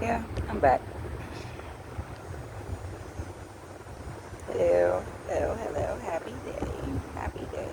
Yeah, I'm back. Hello, hello, hello. Happy day. Happy day.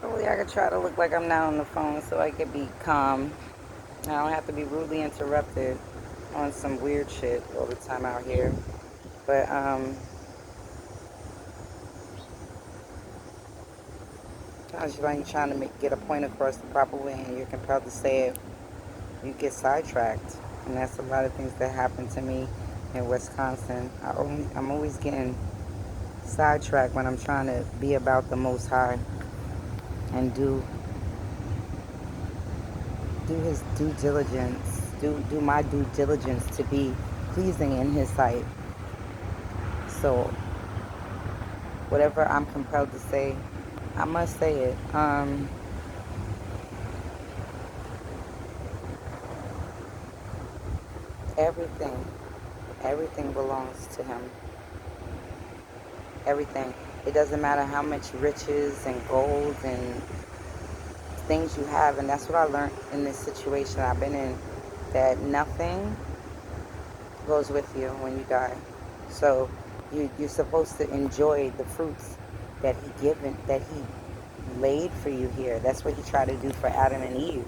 Hopefully, I could try to look like I'm not on the phone so I could be calm. I don't have to be rudely interrupted on some weird shit all the time out here. But, sometimes when you're trying to get a point across the proper way and you're compelled to say it, you get sidetracked. And that's a lot of things that happen to me in Wisconsin. I'm always getting sidetracked when I'm trying to be about the Most High and do his due diligence, do my due diligence to be pleasing in his sight. So whatever I'm compelled to say, I must say it. Everything, everything belongs to him. Everything. It doesn't matter how much riches and gold and things you have, and that's what I learned in this situation I've been in. That nothing goes with you when you die. So you're supposed to enjoy the fruits that he laid for you here. That's what he tried to do for Adam and Eve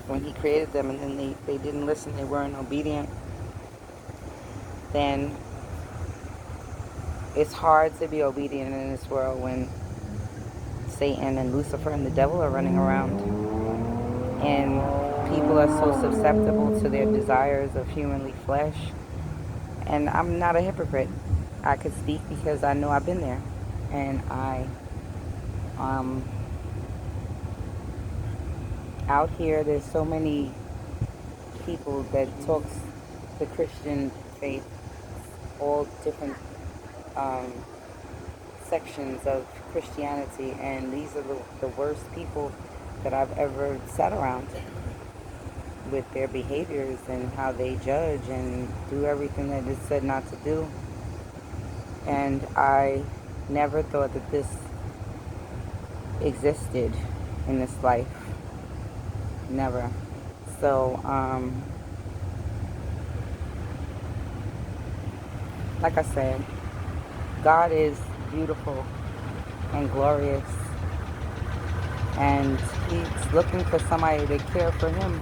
when he created them, and then they didn't listen, they weren't obedient. Then it's hard to be obedient in this world when Satan and Lucifer and the devil are running around, and people are so susceptible to their desires of humanly flesh. And I'm not a hypocrite. I could speak because I know I've been there, and um out here there's so many people that talks the Christian faith, all different um, sections of Christianity, and these are the worst people that I've ever sat around with their behaviors and how they judge and do everything that is said not to do. And I never thought that this existed in this life. Never. So, like I said, God is beautiful and glorious, and he's looking for somebody to care for him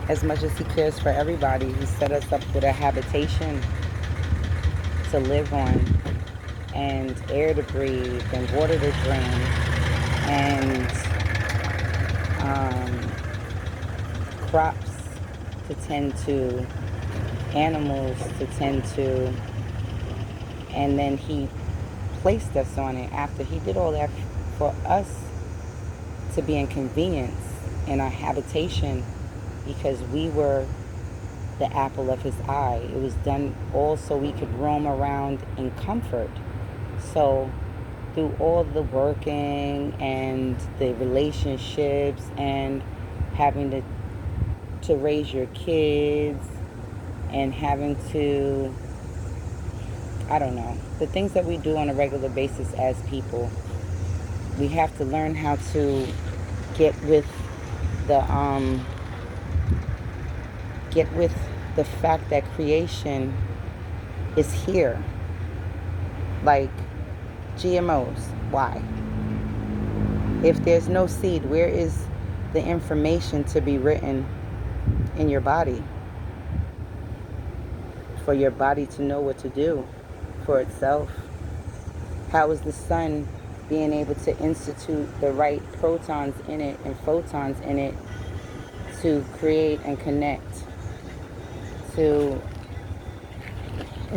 as much as he cares for everybody. He set us up with a habitation to live on, and air to breathe, and water to drink, and um, crops to tend to, animals to tend to, and then he placed us on it after he did all that for us to be inconvenienced in our habitation because we were the apple of his eye. It was done all so we could roam around in comfort. So through all the working and the relationships and having to raise your kids and having to, I don't know, the things that we do on a regular basis as people, we have to learn how to get with the get with the fact that creation is here. Like GMOs, why? If there's no seed, where is the information to be written in your body for your body to know what to do for itself? How is the sun being able to institute the right protons in it and photons in it to create and connect to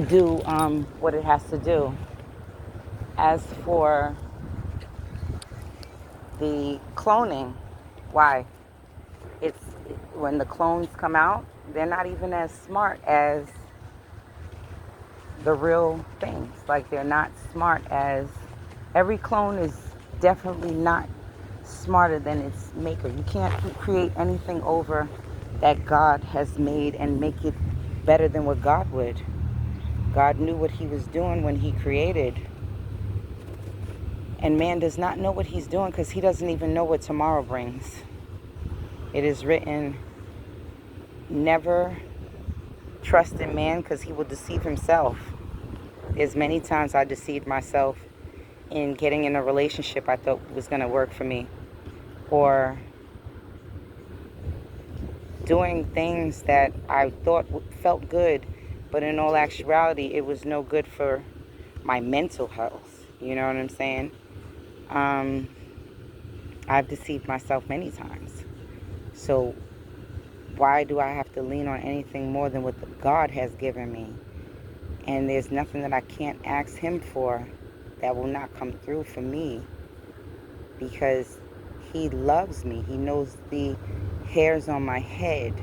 do what it has to do? As for the cloning, why? It's when the clones come out, they're not even as smart as the real things. Like they're not smart as every clone is definitely not smarter than its maker. You can't create anything over that God has made and make it better than what God would. God knew what he was doing when he created. And man does not know what he's doing because he doesn't even know what tomorrow brings. It is written never trust in man because he will deceive himself. There's many times I deceived myself in getting in a relationship I thought was going to work for me, or doing things that I thought felt good, but in all actuality it was no good for my mental health. You know what I'm saying? I've deceived myself many times. So why do I have to lean on anything more than what God has given me? And there's nothing that I can't ask him for that will not come through for me, because he loves me. He knows the hairs on my head.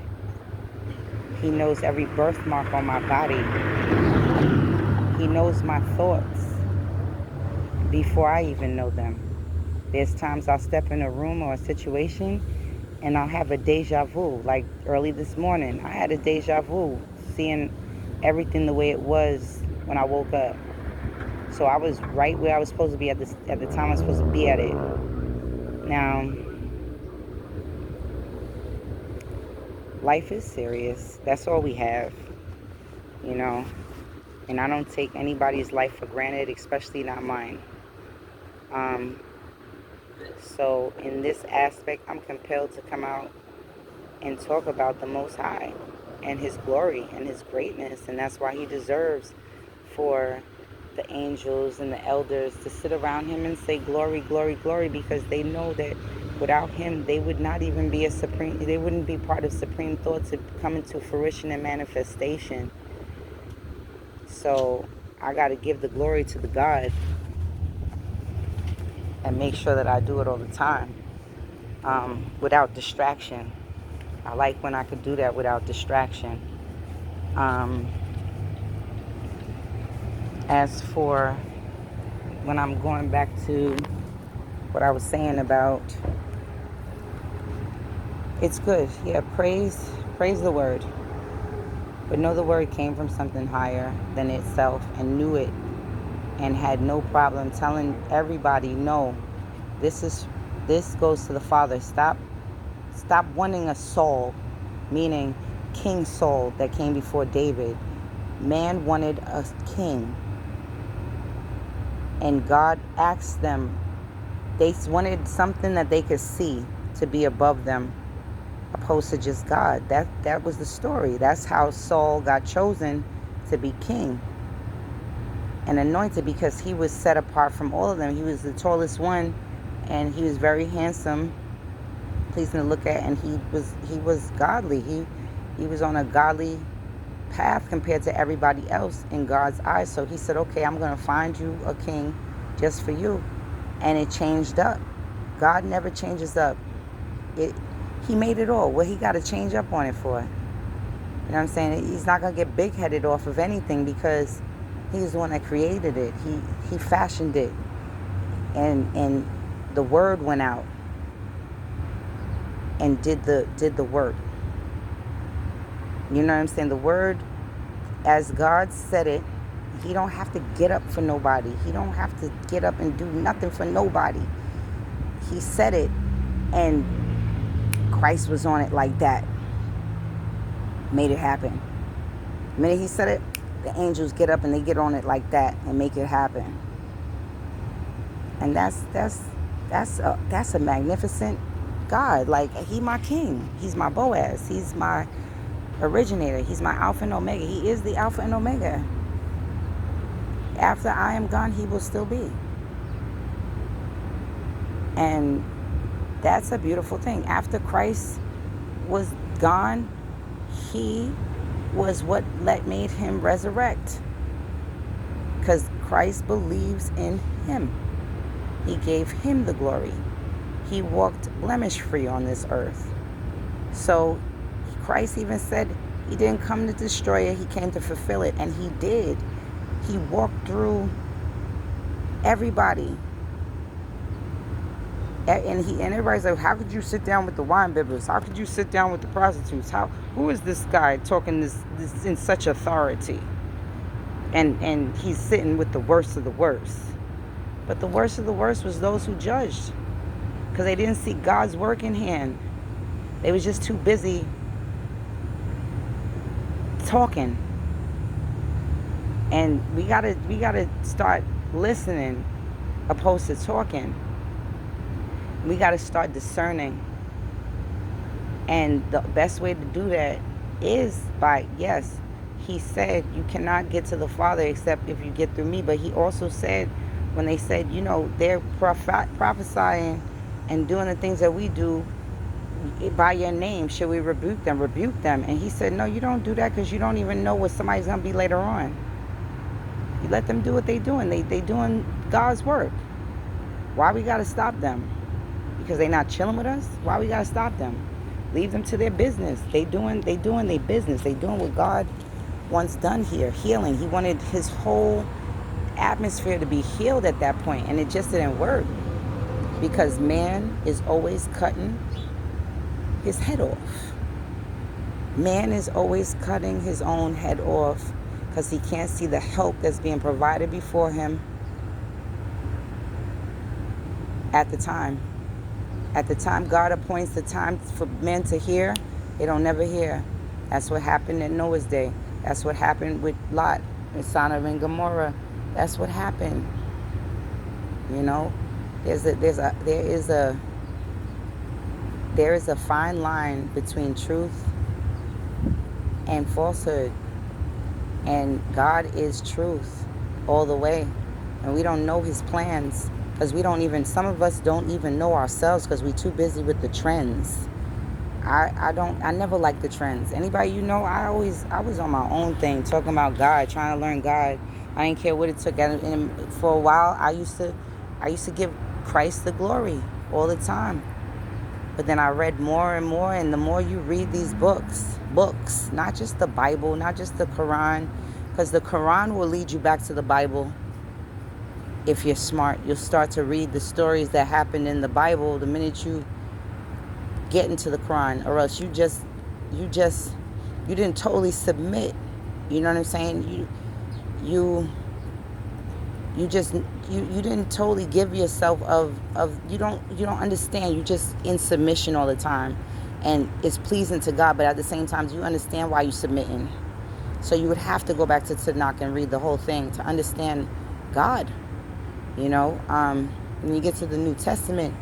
He knows every birthmark on my body. He knows my thoughts before I even know them. There's times I'll step in a room or a situation and I'll have a deja vu. Like early this morning, I had a deja vu, seeing everything the way it was when I woke up. So I was right where I was supposed to be at the time I was supposed to be at it. Now, life is serious. That's all we have, you know. And I don't take anybody's life for granted, especially not mine. So in this aspect, I'm compelled to come out and talk about the Most High and his glory and his greatness. And that's why he deserves for the angels and the elders to sit around him and say glory, glory, glory, because they know that without him they would not even be they wouldn't be part of supreme thought to come into fruition and manifestation. So I got to give the glory to the God and make sure that I do it all the time, without distraction. I like when I could do that without distraction. As for when I'm going back to what I was saying about, it's good. Yeah, praise the word. But know the word came from something higher than itself and knew it and had no problem telling everybody, no, this goes to the Father. Stop wanting a Saul, meaning King Saul that came before David. Man wanted a king. And God asked them, they wanted something that they could see to be above them, opposed to just God. That was the story. That's how Saul got chosen to be king and anointed, because he was set apart from all of them. He was the tallest one, and he was very handsome, pleasing to look at, and he was godly. He was on a godly path compared to everybody else in God's eyes. So he said, okay, I'm going to find you a king just for you. And it changed up. God never changes up. He made it all. What he got to change up on it for? You know what I'm saying? He's not going to get big-headed off of anything, because he's the one that created it. He fashioned it. And the word went out and did the work. You know what I'm saying? The word, as God said it, he don't have to get up for nobody. He don't have to get up and do nothing for nobody. He said it, and Christ was on it like that. Made it happen. The minute he said it, the angels get up and they get on it like that and make it happen. And that's a magnificent God. Like, he my king. He's my Boaz. He's my originator. He's my Alpha and Omega. He is the Alpha and Omega. After I am gone, he will still be. And that's a beautiful thing. After Christ was gone, he was what made him resurrect. Because Christ believes in him. He gave him the glory. He walked blemish-free on this earth. So Christ even said he didn't come to destroy it, he came to fulfill it. And he did. He walked through everybody. And everybody's like, how could you sit down with the wine bibbers? How could you sit down with the prostitutes? Who is this guy talking this in such authority? And he's sitting with the worst of the worst. But the worst of the worst was those who judged, because they didn't see God's work in hand. They was just too busy talking. And we gotta start listening opposed to talking. We gotta start discerning. And the best way to do that is by, yes, he said you cannot get to the Father except if you get through me. But he also said, when they said, they're prophesying and doing the things that we do by your name, should we rebuke them? Rebuke them. And he said, no, you don't do that, because you don't even know what somebody's going to be later on. You let them do what they're doing. They doing God's work. Why we got to stop them? Because they not chilling with us? Why we got to stop them? Leave them to their business. They doing their business. They doing what God wants done here. Healing. He wanted his whole atmosphere to be healed at that point, and it just didn't work, because man is always cutting his head off. Man is always cutting his own head off because he can't see the help that's being provided before him at the time. At the time God appoints the time for men to hear, they don't never hear. That's what happened in Noah's day. That's what happened with Lot and Sodom and Gomorrah. That's what happened. There is a fine line between truth and falsehood. And God is truth all the way. And we don't know his plans, because some of us don't even know ourselves, because we're too busy with the trends. I never liked the trends. Anybody I was on my own thing, talking about God, trying to learn God. I didn't care what it took. And for a while, I used to give Christ the glory all the time. But then I read more and more, and the more you read these books, not just the Bible, not just the Quran, because the Quran will lead you back to the Bible. If you're smart, you'll start to read the stories that happened in the Bible the minute you get into the Quran, or else you didn't totally submit. You know what I'm saying? You didn't totally give yourself you don't understand. You just in submission all the time, and it's pleasing to God, but at the same time you understand why you're submitting. So you would have to go back to Tanakh and read the whole thing to understand God. When you get to the New Testament,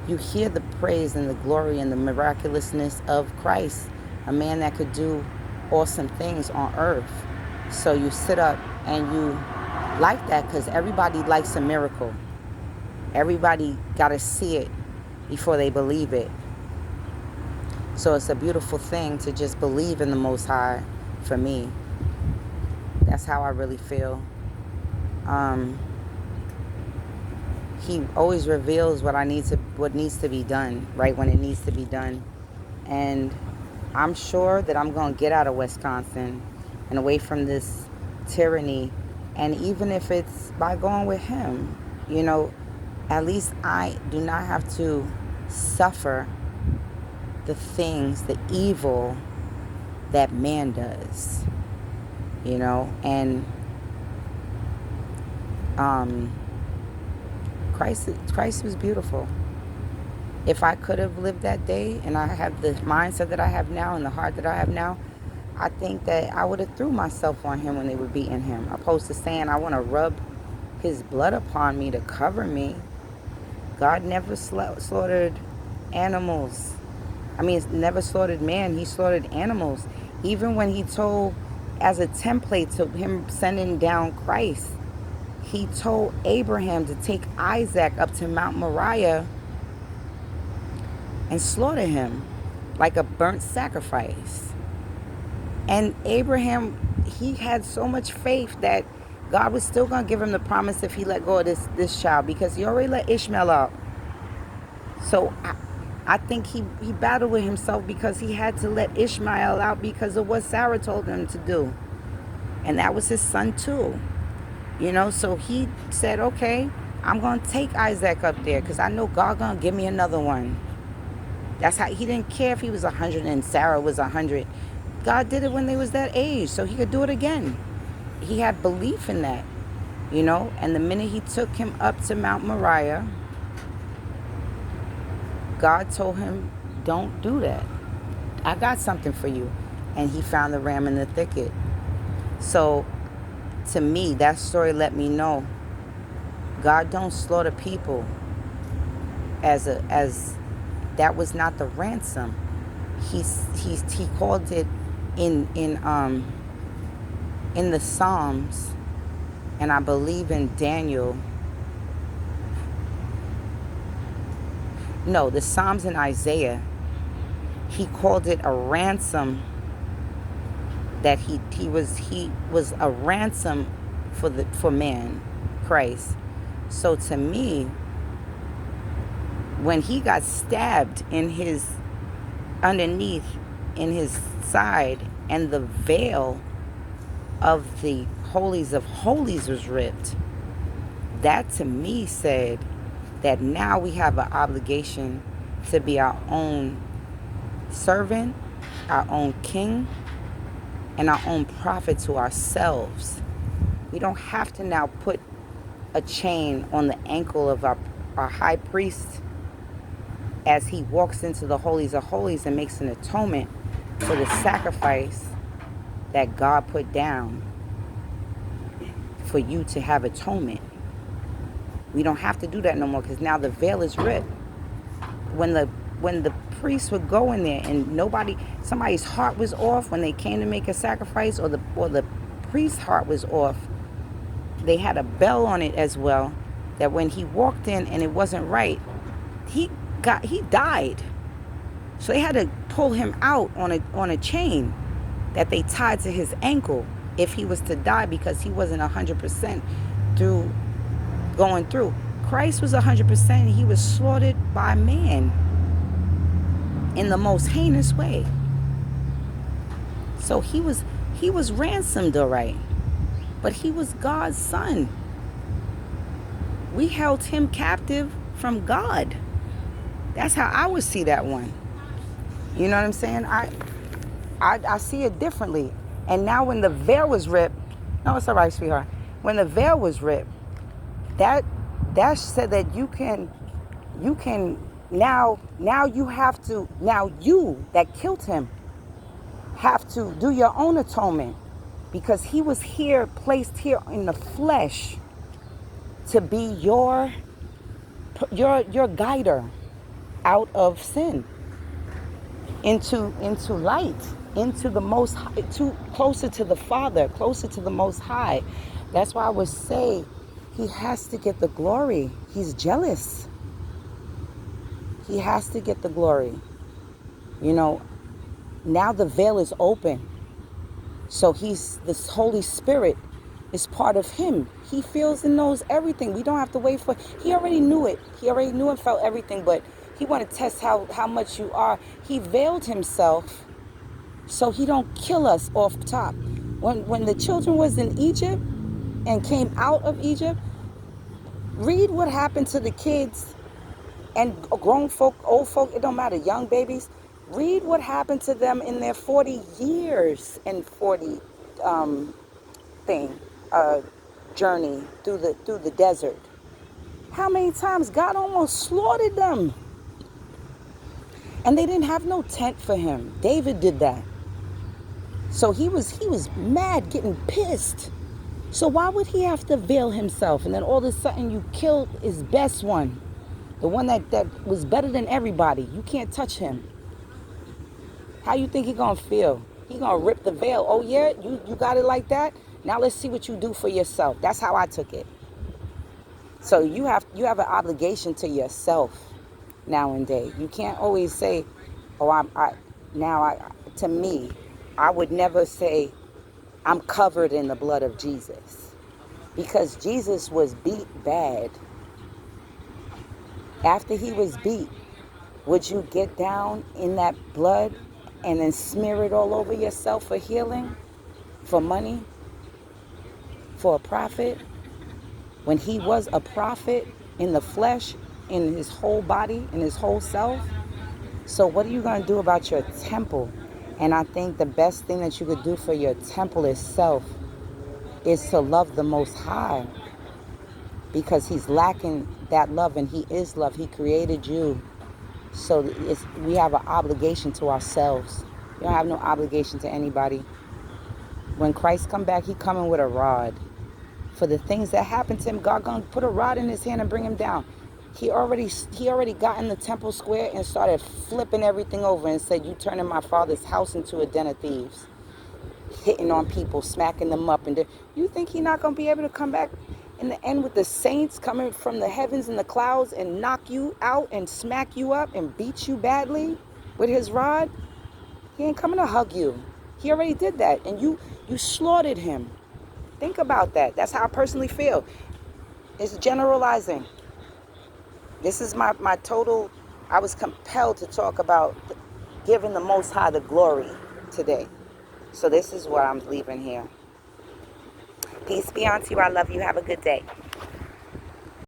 you hear the praise and the glory and the miraculousness of Christ, a man that could do awesome things on earth. So you sit up and you like that, because everybody likes a miracle. Everybody got to see it before they believe it. So it's a beautiful thing to just believe in the Most High. For me, that's how I really feel. He always reveals what needs to be done, right when it needs to be done. And I'm sure that I'm going to get out of Wisconsin and away from this tyranny. And even if it's by going with him, at least I do not have to suffer the things, the evil that man does, and Christ was beautiful. If I could have lived that day, and I have the mindset that I have now and the heart that I have now, I think that I would have threw myself on him when they were beating him, opposed to saying I want to rub his blood upon me to cover me. God never slaughtered animals. Never slaughtered man. He slaughtered animals. Even when he told, as a template to him sending down Christ, he told Abraham to take Isaac up to Mount Moriah and slaughter him like a burnt sacrifice. And Abraham, he had so much faith that God was still going to give him the promise if he let go of this child, because he already let Ishmael out. So I think he battled with himself, because he had to let Ishmael out because of what Sarah told him to do. And that was his son too. So he said, okay, I'm going to take Isaac up there, because I know God going to give me another one. That's how he didn't care if he was 100 and Sarah was 100. God did it when they was that age, so he could do it again. He had belief in that, and the minute he took him up to Mount Moriah, God told him, don't do that. I got something for you. and he found the ram in the thicket. So to me, that story let me know God don't slaughter people as that was not the ransom. He called it in the Psalms, and I believe in Daniel. No, the Psalms in Isaiah. He called it a ransom. That he was a ransom for man, Christ. So to me, when he got stabbed underneath in his side, and the veil of the holies of holies was ripped, that to me said that now we have an obligation to be our own servant, our own king, and our own prophet to ourselves. We don't have to now put a chain on the ankle of our high priest as he walks into the holies of holies and makes an atonement for the sacrifice that God put down for you to have atonement. We don't have to do that no more, because now the veil is ripped. When the priest would go in there and somebody's heart was off when they came to make a sacrifice, or the priest's heart was off, they had a bell on it as well, that when he walked in and it wasn't right, he died. So they had to pull him out on a chain that they tied to his ankle if he was to die, because he wasn't 100% through going through. Christ was 100%. He was slaughtered by man in the most heinous way. So he was ransomed, all right, but he was God's son. We held him captive from God. That's how I would see that one. You know what I'm saying? I see it differently. And now when the veil was ripped, no, it's all right, sweetheart. When the veil was ripped, that said that you that killed him have to do your own atonement, because he was placed here in the flesh to be your guider out of sin into light, into the most high, closer to the Father, closer to the Most High. That's why I would say he has to get the glory. He's jealous. He has to get the glory. You know, now the veil is open. So this Holy Spirit is part of him. He feels and knows everything. We don't have to wait he already knew it. He already knew and felt everything, but he wanted to test how much you are. He veiled himself so he don't kill us off top. When the children was in Egypt and came out of Egypt, read what happened to the kids and grown folk, old folk, it don't matter, young babies. Read what happened to them in their 40 years and 40 journey through the desert. How many times God almost slaughtered them? And they didn't have no tent for him. David did that. So he was mad, getting pissed. So why would he have to veil himself? And then all of a sudden you killed his best one. The one that was better than everybody. You can't touch him. How you think he gonna feel? He gonna rip the veil. Oh yeah, you got it like that? Now let's see what you do for yourself. That's how I took it. So you have an obligation to yourself now and then. You can't always say, oh, to me, I would never say I'm covered in the blood of Jesus, because Jesus was beat bad. After he was beat, would you get down in that blood and then smear it all over yourself for healing, for money, for a profit? When he was a prophet in the flesh, in his whole body, in his whole self. So what are you going to do about your temple? And I think the best thing that you could do for your temple itself is to love the Most High, because he's lacking that love, and he is love. He created you. So we have an obligation to ourselves You don't have no obligation to anybody. When Christ come back, he coming with a rod. For the things that happened to him, God gonna put a rod in his hand and bring him down. He already got in the temple square and started flipping everything over and said, you turning my father's house into a den of thieves. Hitting on people, smacking them up. And you think he's not going to be able to come back in the end with the saints coming from the heavens and the clouds and knock you out and smack you up and beat you badly with his rod? He ain't coming to hug you. He already did that. And you slaughtered him. Think about that. That's how I personally feel. It's generalizing. This is my total, I was compelled to talk about giving the Most High the glory today. So this is what I'm leaving here. Peace be unto you. I love you. Have a good day.